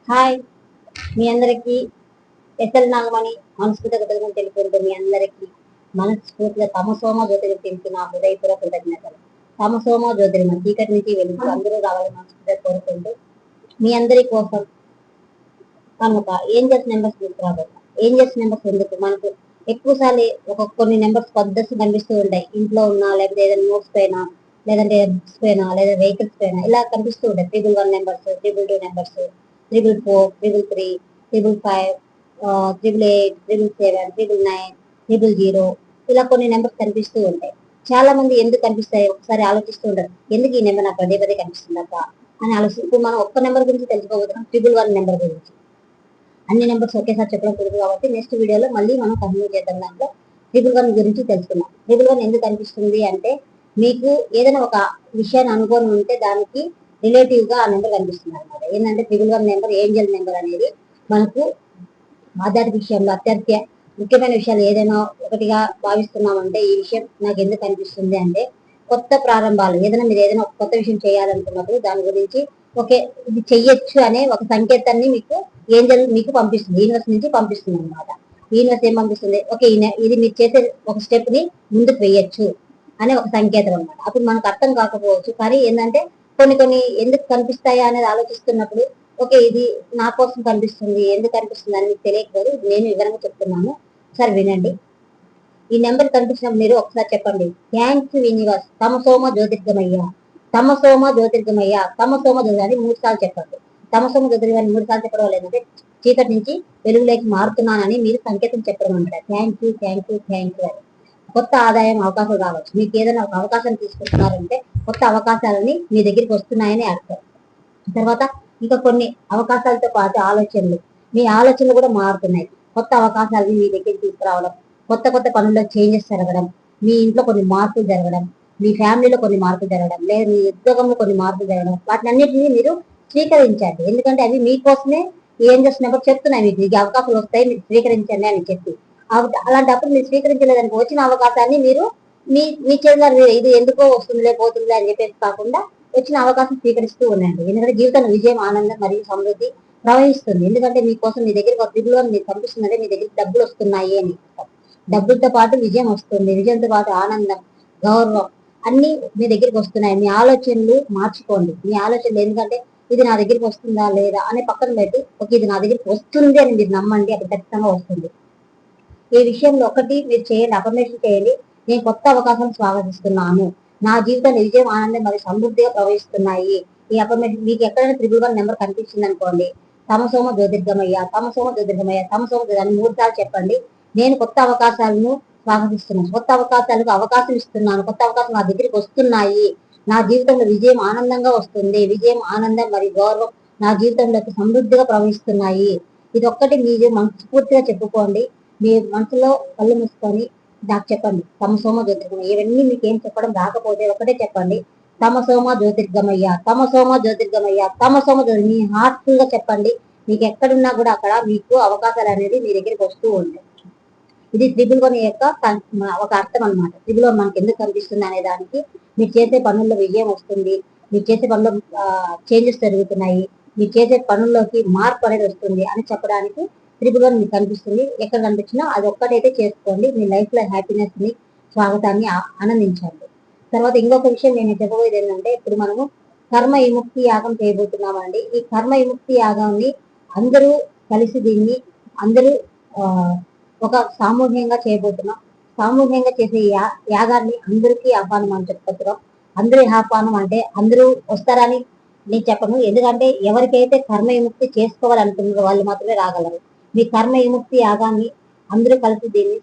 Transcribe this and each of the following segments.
Hi, మీ అందరికి SL Nagamani మనస్ఫూర్తిగా తెలుపుకుంటూ మీ అందరికి మనస్ఫూర్తిగా తమసోమ జ్యోతిర్మయి తెలిపి నా హృదయపూర్వక కృతజ్ఞతలు. తమసోమ జ్యోతిర్మయి చీకటి నుంచి వెలుగు అందరూ రావాలని మనస్ఫూర్తిగా కోరుకుంటూ మీ అందరి కోసం కనుక ఏంజల్స్ నెంబర్స్ తీసుకురాబోతాం. ఏంజల్స్ నెంబర్స్ ఎందుకు మనకు ఎక్కువసార్లు కొన్ని నెంబర్స్ పద్ధతి కనిపిస్తూ ఉంటాయి. ఇంట్లో ఉన్న లేకపోతే ఏదైనా నోట్స్ పైన, లేదంటే బుక్స్ పైన, లేదా వెహికల్స్ పైన ఇలా కనిపిస్తూ ఉంటాయి. 111 నెంబర్స్, 222 నెంబర్స్, 444, 333, 555, 888, 777, 999, 000 ఇలా కొన్ని నెంబర్స్ కనిపిస్తూ ఉంటాయి. చాలా మంది ఎందుకు కనిపిస్తాయి ఒకసారి ఆలోచిస్తూ ఉంటారు. ఎందుకు ఈ నెంబర్ నాకు పదే పదే కనిపిస్తుందక్క అని ఆలోచిస్తూ ఇప్పుడు మనం ఒక్క నెంబర్ గురించి తెలుసుకోబోతున్నాం. 111 నెంబర్ గురించి. అన్ని నెంబర్స్ ఒకేసారి చెప్పడం కుదరదు కాబట్టి నెక్స్ట్ వీడియోలో మళ్ళీ మనం కంటిన్యూ చేద్దాం. దాంట్లో 111 గురించి తెలుసుకుందాం. 111 ఎందుకు అనిపిస్తుంది అంటే మీకు ఏదైనా ఒక విషయాన్ని అనుకోని ఉంటే దానికి రిలేటివ్ గా ఆ నెంబర్ కనిపిస్తుంది అనమాట. ఏంటంటే 111 నెంబర్ ఏంజల్ నెంబర్ అనేది మనకు ఆధ్యాత్మిక విషయంలో అత్యంత ముఖ్యమైన విషయాలు ఏదైనా ఒకటిగా భావిస్తున్నామంటే ఈ విషయం నాకు ఎందుకు అనిపిస్తుంది అంటే కొత్త ప్రారంభాలు ఏదైనా మీరు ఏదైనా ఒక కొత్త విషయం చేయాలనుకున్నప్పుడు దాని గురించి ఓకే ఇది చెయ్యొచ్చు అనే ఒక సంకేతాన్ని మీకు ఏంజల్ మీకు పంపిస్తుంది. యూనివర్స్ నుంచి పంపిస్తుంది అనమాట. యూనివర్స్ ఏం పంపిస్తుంది, ఓకే ఇది మీరు చేసే ఒక స్టెప్ ని ముందుకు వేయొచ్చు అనే ఒక సంకేతం అనమాట. అప్పుడు మనకు అర్థం కాకపోవచ్చు, కానీ ఏంటంటే కొన్ని ఎందుకు కనిపిస్తాయా అనేది ఆలోచిస్తున్నప్పుడు ఓకే ఇది నా కోసం కనిపిస్తుంది, ఎందుకు కనిపిస్తుంది అని మీకు తెలియకపోదు. నేను వివరంగా చెప్తున్నాను, ఒకసారి వినండి. ఈ నెంబర్ కనిపించినప్పుడు మీరు ఒకసారి చెప్పండి, థ్యాంక్స్ యూనివర్స్ తమసోమ జ్యోతిర్గమయ్య, తమసోమ జ్యోతిర్గమయ్య, తమసోమ జ్యోతి 3 సార్లు చెప్పండి. తమసోమ జ్యోతిర్గమని 3 సార్లు చెప్పడం వల్ల ఏంటంటే చీకటి నుంచి వెలుగులోకి మారుతున్నానని మీరు సంకేతం చెప్పడం అనమాట. Thank you thank you thank you అని. కొత్త ఆదాయం అవకాశాలు రావచ్చు. మీకు ఏదైనా ఒక అవకాశం తీసుకుంటున్నారంటే కొత్త అవకాశాలని మీ దగ్గరికి వస్తున్నాయని అర్థం. తర్వాత ఇంకా కొన్ని అవకాశాలతో పాటు ఆలోచనలు, మీ ఆలోచనలు కూడా మారుతున్నాయి. కొత్త అవకాశాలని మీ దగ్గరికి తీసుకురావడం, కొత్త కొత్త పనుల్లో చేంజెస్ జరగడం, మీ ఇంట్లో కొన్ని మార్పులు జరగడం, మీ ఫ్యామిలీలో కొన్ని మార్పులు జరగడం, లేదా మీ ఉద్యోగంలో కొన్ని మార్పులు జరగడం, వాటినన్నింటినీ మీరు స్వీకరించండి. ఎందుకంటే అవి మీకోసమే ఏం చేస్తున్నప్పుడు చెప్తున్నాయి, మీకు ఈ అవకాశాలు వస్తాయి మీరు స్వీకరించండి అని చెప్పి. అలాంటప్పుడు మీరు స్వీకరించలేదని వచ్చిన అవకాశాన్ని మీరు మీ మీ చేతుల్లో ఇది ఎందుకో వస్తుందిలే పోతుందిలే అని చెప్పేసి కాకుండా వచ్చిన అవకాశం స్వీకరిస్తూ ఉండండి. ఎందుకంటే జీవితంలో విజయం, ఆనందం మరియు సమృద్ధి ప్రవహిస్తుంది. ఎందుకంటే మీకోసం మీ దగ్గర ఒక దిగులో మీకు కనిపిస్తుందంటే మీ దగ్గర డబ్బులు వస్తున్నాయి అని. డబ్బులతో పాటు విజయం వస్తుంది. విజయంతో పాటు ఆనందం, గౌరవం అన్ని మీ దగ్గరికి వస్తున్నాయి. మీ ఆలోచనలు మార్చుకోండి. మీ ఆలోచనలు ఎందుకంటే ఇది నా దగ్గరికి వస్తుందా లేదా అని పక్కన పెట్టి ఓకే ఇది నా దగ్గరికి వస్తుంది అని మీరు నమ్మండి, అది ఖచ్చితంగా వస్తుంది. ఈ విషయంలో ఒకటి మీరు చేయండి, అఫర్మేషన్ చేయండి. నేను కొత్త అవకాశం స్వాగతిస్తున్నాను. నా జీవితంలో విజయం, ఆనందం మరియు సమృద్ధిగా ప్రవహిస్తున్నాయి. ఈ అఫర్మేషన్ మీకు ఎక్కడైనా 111 నెంబర్ కనిపించింది అనుకోండి, తమసోమ జ్యోతిర్గమయ్య, తమసోమ జ్యోతిర్గమయ్య, తమసోమ జ్యోతి 3 సార్లు చెప్పండి. నేను కొత్త అవకాశాలను స్వాగతిస్తున్నాను, కొత్త అవకాశాలకు అవకాశం ఇస్తున్నాను, కొత్త అవకాశం నా దగ్గరికి వస్తున్నాయి. నా జీవితంలో విజయం ఆనందంగా వస్తుంది. విజయం, ఆనందం మరియు గౌరవం నా జీవితంలోకి సమృద్ధిగా ప్రవహిస్తున్నాయి. ఇది ఒక్కటి మీరు మనస్ఫూర్తిగా చెప్పుకోండి. మీ మనసులో కళ్ళు మూసుకొని నాకు చెప్పండి, తమసోమ జ్యోతిర్గమయ్య. ఇవన్నీ మీకు ఏం చెప్పడం రాకపోతే ఒకటే చెప్పండి, తమసోమ జ్యోతిర్గమయ్య, తమసోమ జ్యోతిర్గమయ్య, తమసోమ జ్యోతి. మీ హార్ట్ఫుల్ గా చెప్పండి. మీకు ఎక్కడున్నా కూడా అక్కడ మీకు అవకాశాలు అనేది మీ దగ్గరికి వస్తూ ఉంటాయి. ఇది 111 యొక్క ఒక అర్థం అనమాట. 111 మనకి ఎందుకు కనిపిస్తుంది అనే దానికి మీరు చేసే పనుల్లో విజయం వస్తుంది, మీరు చేసే పనుల్లో చేంజెస్ జరుగుతున్నాయి, మీరు చేసే పనుల్లోకి మార్పు అనేది వస్తుంది అని చెప్పడానికి 111 మీకు కనిపిస్తుంది. ఎక్కడ కనిపించినా అది ఒక్కటైతే చేసుకోండి. మీ లైఫ్ లో హ్యాపీనెస్ ని, స్వాగతాన్ని ఆనందించండి. తర్వాత ఇంకొక విషయం నేను చెప్పబోయేది ఏంటంటే ఇప్పుడు మనము కర్మ విముక్తి యాగం చేయబోతున్నామండి. ఈ కర్మ విముక్తి యాగాన్ని అందరూ కలిసి దీన్ని అందరూ ఒక సామూహికంగా చేయబోతున్నాం. సామూహికంగా చేసే యాగాన్ని అందరికీ ఆహ్వానం అని చెప్పుకుంటున్నాం. అందరూ ఆహ్వానం అంటే అందరూ వస్తారని నేను చెప్పను. ఎందుకంటే ఎవరికైతే కర్మ విముక్తి చేసుకోవాలనుకున్నారో వాళ్ళు మాత్రమే రాగలరు. మీ కర్మ విముక్తి యాగాన్ని అందరూ కలిసి దీన్ని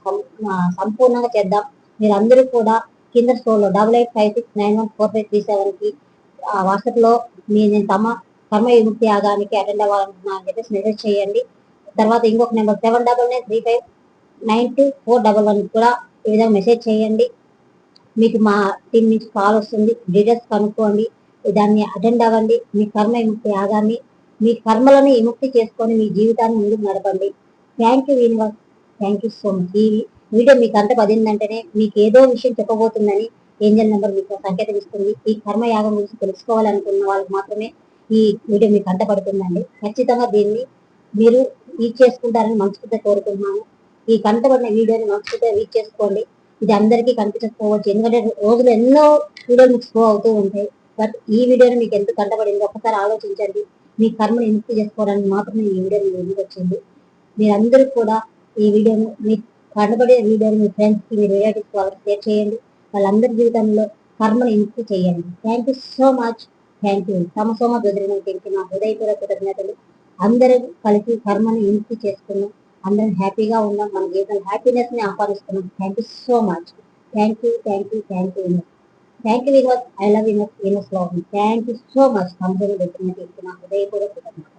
సంపూర్ణంగా చేద్దాం. మీరు అందరూ కూడా కింద స్టోర్లో 8856914537 కి వాట్సాప్ లో నేను కర్మ విముక్తి యాగానికి అటెండ్ అవ్వాలనుకున్నా అని చెప్పేసి మెసేజ్ చేయండి. తర్వాత ఇంకొక నెంబర్ 7993592411 కూడా ఈ విధంగా మెసేజ్ చేయండి. మీకు మా టీం నుంచి కాల్ వస్తుంది, డీటెయిల్స్ కనుక్కోండి, దాన్ని అటెండ్ అవ్వండి. మీ కర్మ విముక్తి యాగాన్ని, మీ కర్మలను విముక్తి చేసుకొని మీ జీవితాన్ని ముందుకు నడపండి. Thank you universe, thank you so much. ఈ వీడియో మీకు అంత పడిందంటేనే మీకు ఏదో విషయం చెప్పబోతుందని ఏంజల్ నెంబర్ మీకు సంకేతం ఇస్తుంది. ఈ కర్మ యాగం గురించి తెలుసుకోవాలనుకున్న వాళ్ళకి మాత్రమే ఈ వీడియో మీకు కంటపడుతుందండి. ఖచ్చితంగా దీన్ని మీరు రీచ్ చేసుకుంటారని మనస్ఫూర్తిగా కోరుకుంటున్నాను. ఈ కంటపడిన వీడియోని మనస్ఫూర్తిగా రీచ్ చేసుకోండి. ఇది అందరికీ కనిపించకపోవచ్చు, ఎందుకంటే రోజులు ఎన్నో వీడియోలు మీకు స్లో అవుతూ ఉంటాయి. బట్ ఈ వీడియోని మీకు ఎంత కంటపడింది ఒకసారి ఆలోచించండి. మీ కర్మను విముక్తి చేసుకోవడానికి మాత్రమే ఈ వీడియో మీ ముందుకు వచ్చింది. మీరందరూ కూడా ఈ వీడియోని మీ కంటపడే వీడియోని మీ ఫ్రెండ్స్కి, మీ రిలేటివ్స్ వాళ్ళకి షేర్ చేయండి. వాళ్ళందరి జీవితంలో కర్మను విముక్తి చేయండి. Thank you so much. Thank you. సమసోమ జ్యోతిర్మయ టీంకి నా హృదయపూర్వక కృతజ్ఞతలు. అందరం కలిసి కర్మని విముక్తి చేసుకున్నాం. అందరం హ్యాపీగా ఉన్నాం. మన జీవితంలో హ్యాపీనెస్ ని ఆహ్వానిస్తున్నాం. Thank you so much. Thank you, thank you, thank you. Thank you very much. I love universe, universe love. Thank you so much. సమసోమ జ్యోతిర్మయ టీంకి నా హృదయపూర్వక కృతజ్ఞతలు.